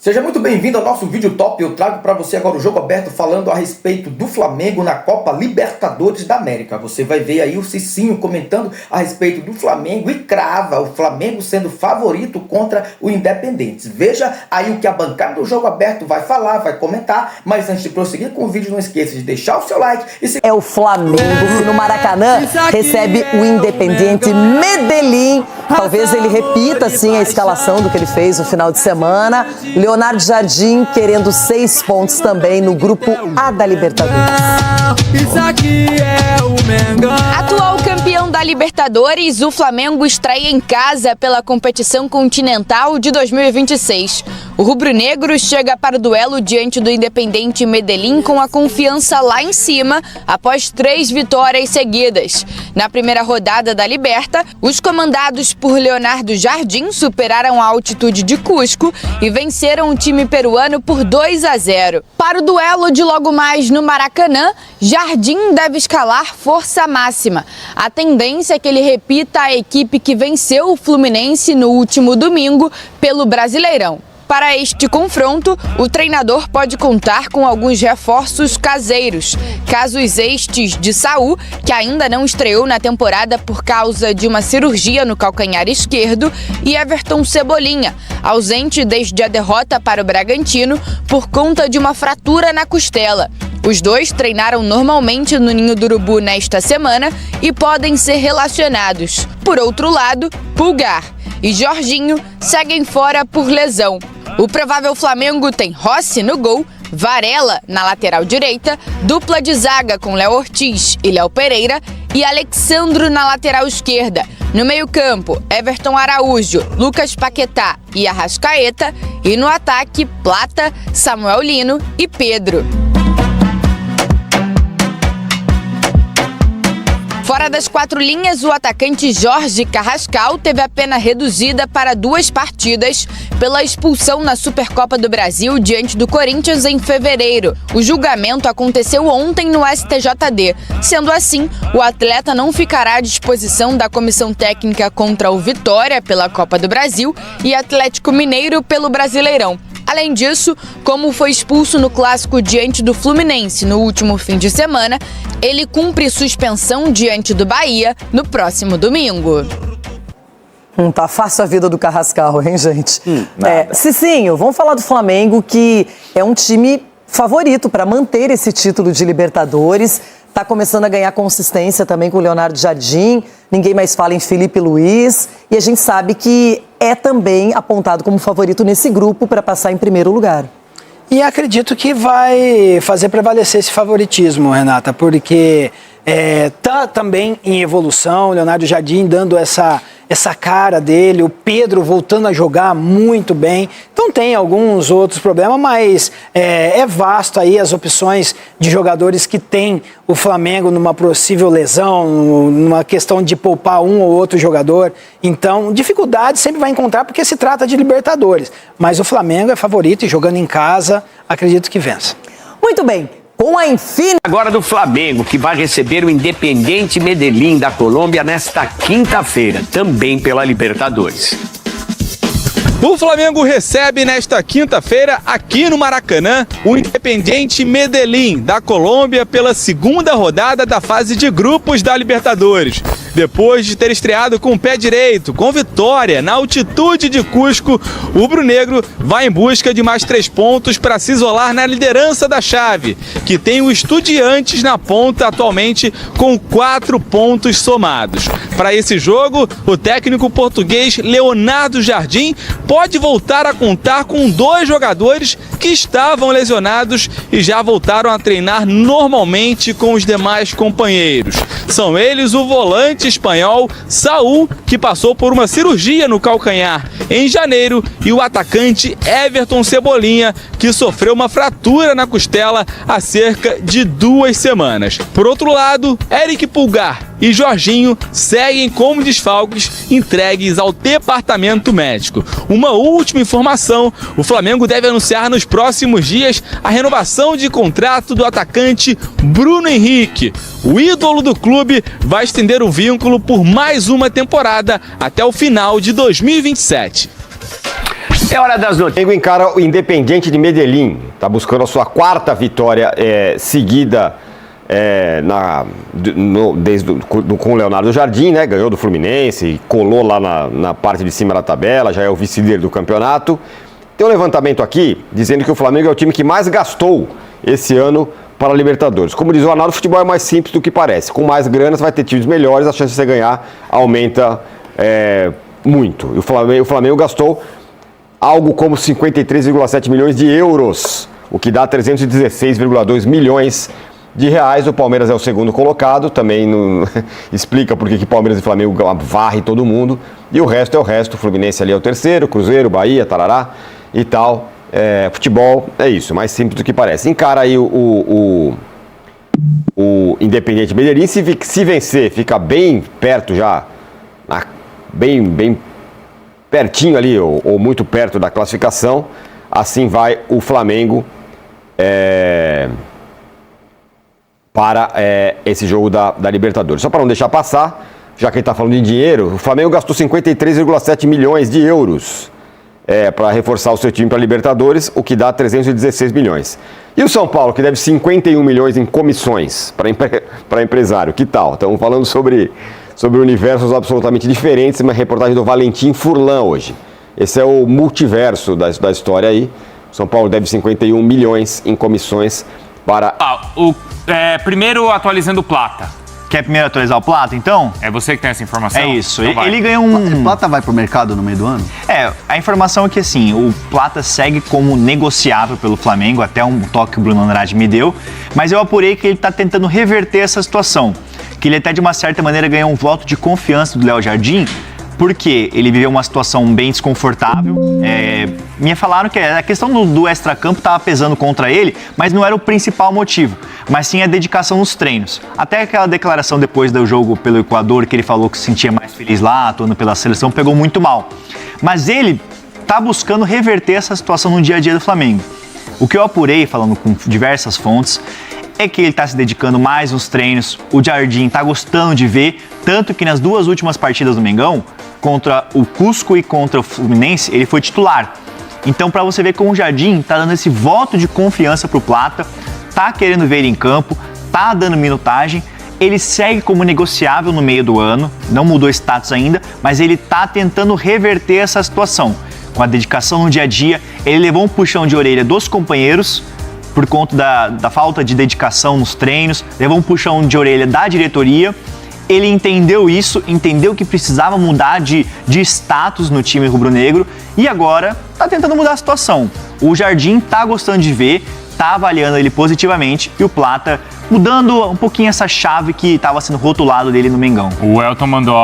Seja muito bem-vindo ao nosso vídeo top. Eu trago para você agora o Jogo Aberto falando a respeito do Flamengo na Copa Libertadores da América. Você vai ver aí o Cicinho comentando a respeito do Flamengo e crava o Flamengo sendo favorito contra o Independente. Veja aí o que a bancada do Jogo Aberto vai falar, vai comentar, mas antes de prosseguir com o vídeo, não esqueça de deixar o seu like e se... É o Flamengo que no Maracanã recebe o Independente Medellín. Talvez ele repita assim a escalação do que ele fez no final de semana. Leonardo Jardim querendo 6 pontos também no grupo A da Libertadores. Atual campeão da Libertadores, o Flamengo estreia em casa pela competição continental de 2026. O rubro-negro chega para o duelo diante do Independente Medellín com a confiança lá em cima após 3 vitórias seguidas. Na primeira rodada da Liberta, os comandados por Leonardo Jardim superaram a altitude de Cusco e venceram o time peruano por 2-0. Para o duelo de logo mais no Maracanã, Jardim deve escalar força máxima. A tendência é que ele repita a equipe que venceu o Fluminense no último domingo pelo Brasileirão. Para este confronto, o treinador pode contar com alguns reforços caseiros, casos estes de Saul, que ainda não estreou na temporada por causa de uma cirurgia no calcanhar esquerdo, e Everton Cebolinha, ausente desde a derrota para o Bragantino por conta de uma fratura na costela. Os dois treinaram normalmente no Ninho do Urubu nesta semana e podem ser relacionados. Por outro lado, Pulgar e Jorginho seguem fora por lesão. O provável Flamengo tem Rossi no gol, Varela na lateral direita, dupla de zaga com Léo Ortiz e Léo Pereira e Alexandro na lateral esquerda. No meio-campo, Everton Araújo, Lucas Paquetá e Arrascaeta. E no ataque, Plata, Samuel Lino e Pedro. Fora das 4 linhas, o atacante Jorge Carrascal teve a pena reduzida para 2 partidas pela expulsão na Supercopa do Brasil diante do Corinthians em fevereiro. O julgamento aconteceu ontem no STJD. Sendo assim, o atleta não ficará à disposição da comissão técnica contra o Vitória pela Copa do Brasil e Atlético Mineiro pelo Brasileirão. Além disso, como foi expulso no clássico diante do Fluminense no último fim de semana, ele cumpre suspensão diante do Bahia no próximo domingo. Tá fácil a vida do Carrascal, hein, gente? Cicinho, vamos falar do Flamengo, que é um time favorito para manter esse título de Libertadores. Está começando a ganhar consistência também com o Leonardo Jardim. Ninguém mais fala em Felipe Luiz. E a gente sabe que é também apontado como favorito nesse grupo para passar em primeiro lugar. E acredito que vai fazer prevalecer esse favoritismo, Renata, porque tá também em evolução, o Leonardo Jardim dando essa cara dele, o Pedro voltando a jogar muito bem. Então tem alguns outros problemas, mas é vasto aí as opções de jogadores que tem o Flamengo numa possível lesão, numa questão de poupar um ou outro jogador. Então, dificuldade sempre vai encontrar porque se trata de Libertadores. Mas o Flamengo é favorito e jogando em casa, acredito que vença. Muito bem. Com a Infinity. Agora do Flamengo, que vai receber o Independente Medellín da Colômbia nesta quinta-feira, também pela Libertadores. O Flamengo recebe nesta quinta-feira, aqui no Maracanã, o Independente Medellín da Colômbia pela segunda rodada da fase de grupos da Libertadores. Depois de ter estreado com o pé direito, com vitória na altitude de Cusco, o rubro-negro vai em busca de mais 3 pontos para se isolar na liderança da chave, que tem o Estudiantes na ponta atualmente com 4 pontos somados. Para esse jogo, o técnico português Leonardo Jardim pode voltar a contar com 2 jogadores que estavam lesionados e já voltaram a treinar normalmente com os demais companheiros. São eles o volante espanhol Saul, que passou por uma cirurgia no calcanhar em janeiro, e o atacante Everton Cebolinha, que sofreu uma fratura na costela há cerca de 2 semanas. Por outro lado, Eric Pulgar e Jorginho seguem como desfalques entregues ao departamento médico. Uma última informação: o Flamengo deve anunciar nos próximos dias a renovação de contrato do atacante Bruno Henrique. O ídolo do clube vai estender o vínculo por mais uma temporada até o final de 2027. É hora das notícias. O Flamengo encara o Independiente de Medellín. Está buscando a sua 4ª vitória seguida com o Leonardo Jardim, né? Ganhou do Fluminense, colou lá na parte de cima da tabela, já é o vice-líder do campeonato. Tem um levantamento aqui dizendo que o Flamengo é o time que mais gastou esse ano para a Libertadores. Como diz o Arnaldo, o futebol é mais simples do que parece. Com mais grana, você vai ter times melhores, a chance de você ganhar aumenta muito. E o Flamengo gastou algo como 53,7 milhões de euros, o que dá 316,2 milhões de reais. O Palmeiras é o segundo colocado, também explica por que Palmeiras e Flamengo varre todo mundo. E o resto é o resto, o Fluminense ali é o terceiro, Cruzeiro, Bahia, Tarará e tal. Futebol é isso, mais simples do que parece. Encara aí o Independiente Medellín, se vencer, fica bem perto já, bem pertinho ali, ou muito perto da classificação. Assim vai o Flamengo para esse jogo da Libertadores. Só para não deixar passar, já que ele está falando em dinheiro, o Flamengo gastou 53,7 milhões de euros para reforçar o seu time para a Libertadores, o que dá 316 milhões. E o São Paulo, que deve 51 milhões em comissões para empresário, que tal? Estamos falando sobre universos absolutamente diferentes, uma reportagem do Valentim Furlan hoje. Esse é o multiverso da história aí. O São Paulo deve 51 milhões em comissões para... primeiro atualizando o Plata. Quer primeiro atualizar o Plata, então? É você que tem essa informação? É isso. Então ele ganhou O Plata vai pro mercado no meio do ano? A informação é que, assim, o Plata segue como negociável pelo Flamengo, até um toque que o Bruno Andrade me deu, mas eu apurei que ele tá tentando reverter essa situação, que ele até, de uma certa maneira, ganhou um voto de confiança do Léo Jardim, porque ele viveu uma situação bem desconfortável. Me falaram que a questão do extracampo estava pesando contra ele, mas não era o principal motivo, mas sim a dedicação nos treinos. Até aquela declaração depois do jogo pelo Equador, que ele falou que se sentia mais feliz lá, atuando pela seleção, pegou muito mal. Mas ele está buscando reverter essa situação no dia a dia do Flamengo. O que eu apurei, falando com diversas fontes, é que ele está se dedicando mais nos treinos, o Jardim está gostando de ver, tanto que nas 2 últimas partidas do Mengão, contra o Cusco e contra o Fluminense, ele foi titular. Então, para você ver como o Jardim está dando esse voto de confiança para o Plata, tá querendo ver ele em campo, tá dando minutagem, ele segue como negociável no meio do ano, não mudou status ainda, mas ele tá tentando reverter essa situação. Com a dedicação no dia a dia, ele levou um puxão de orelha dos companheiros, por conta da falta de dedicação nos treinos, levou um puxão de orelha da diretoria. Ele entendeu isso, entendeu que precisava mudar de status no time rubro-negro e agora está tentando mudar a situação. O Jardim está gostando de ver, está avaliando ele positivamente e o Plata mudando um pouquinho essa chave que estava sendo rotulado dele no Mengão. O Elton mandou,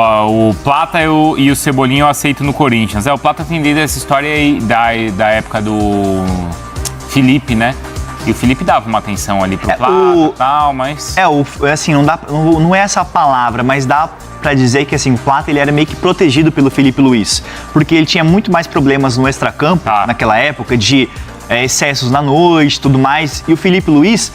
o Plata e o Cebolinha eu aceito no Corinthians. O Plata tem desde essa história aí da época do Felipe, né? E o Felipe dava uma atenção ali pro Plata e tal, mas... assim, não é essa palavra, mas dá pra dizer que, assim, o Plata, ele era meio que protegido pelo Felipe Luiz, porque ele tinha muito mais problemas no extracampo, naquela época, de excessos na noite e tudo mais, e o Felipe Luiz,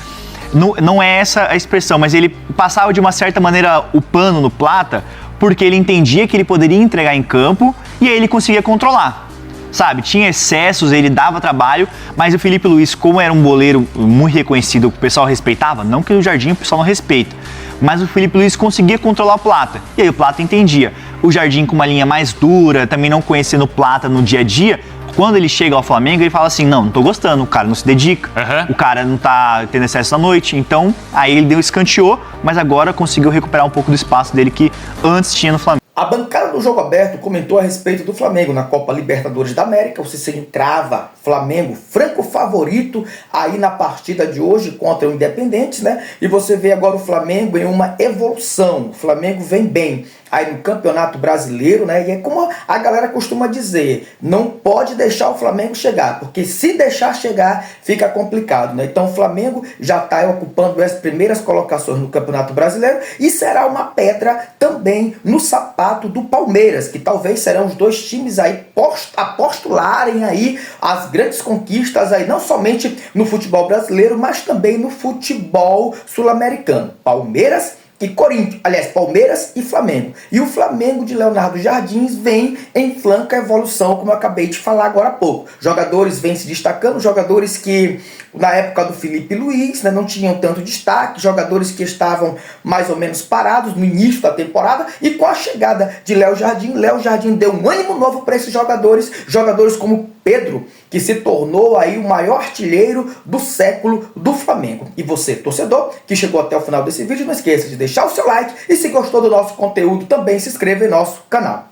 não é essa a expressão, mas ele passava de uma certa maneira o pano no Plata, porque ele entendia que ele poderia entregar em campo, e aí ele conseguia controlar. Sabe, tinha excessos, ele dava trabalho, mas o Felipe Luiz, como era um goleiro muito reconhecido, que o pessoal respeitava, não que o Jardim o pessoal não respeita, mas o Felipe Luiz conseguia controlar o Plata, e aí o Plata entendia. O Jardim com uma linha mais dura, também não conhecendo o Plata no dia a dia, quando ele chega ao Flamengo, ele fala assim, não tô gostando, o cara não se dedica, o cara não tá tendo excesso à noite, então aí ele escanteou, mas agora conseguiu recuperar um pouco do espaço dele que antes tinha no Flamengo. A bancada do Jogo Aberto comentou a respeito do Flamengo na Copa Libertadores da América. O Cicinho crava Flamengo franco favorito aí na partida de hoje contra o Independente, né? E você vê agora o Flamengo em uma evolução. O Flamengo vem bem aí no Campeonato Brasileiro, né? E é como a galera costuma dizer, não pode deixar o Flamengo chegar, porque se deixar chegar, fica complicado, né? Então o Flamengo já está ocupando as primeiras colocações no Campeonato Brasileiro e será uma pedra também no sapato do Palmeiras, que talvez serão os 2 times aí a postularem aí as grandes conquistas aí, não somente no futebol brasileiro, mas também no futebol sul-americano. Palmeiras que Corinthians, aliás, Palmeiras e Flamengo. E o Flamengo de Leonardo Jardim vem em franca evolução, como eu acabei de falar agora há pouco. Jogadores vêm se destacando, jogadores que na época do Felipe Luiz, né, não tinham tanto destaque, jogadores que estavam mais ou menos parados no início da temporada, e com a chegada de Léo Jardim deu um ânimo novo para esses jogadores, jogadores como Pedro, que se tornou aí o maior artilheiro do século do Flamengo. E você, torcedor, que chegou até o final desse vídeo, não esqueça de deixar o seu like e se gostou do nosso conteúdo, também se inscreva em nosso canal.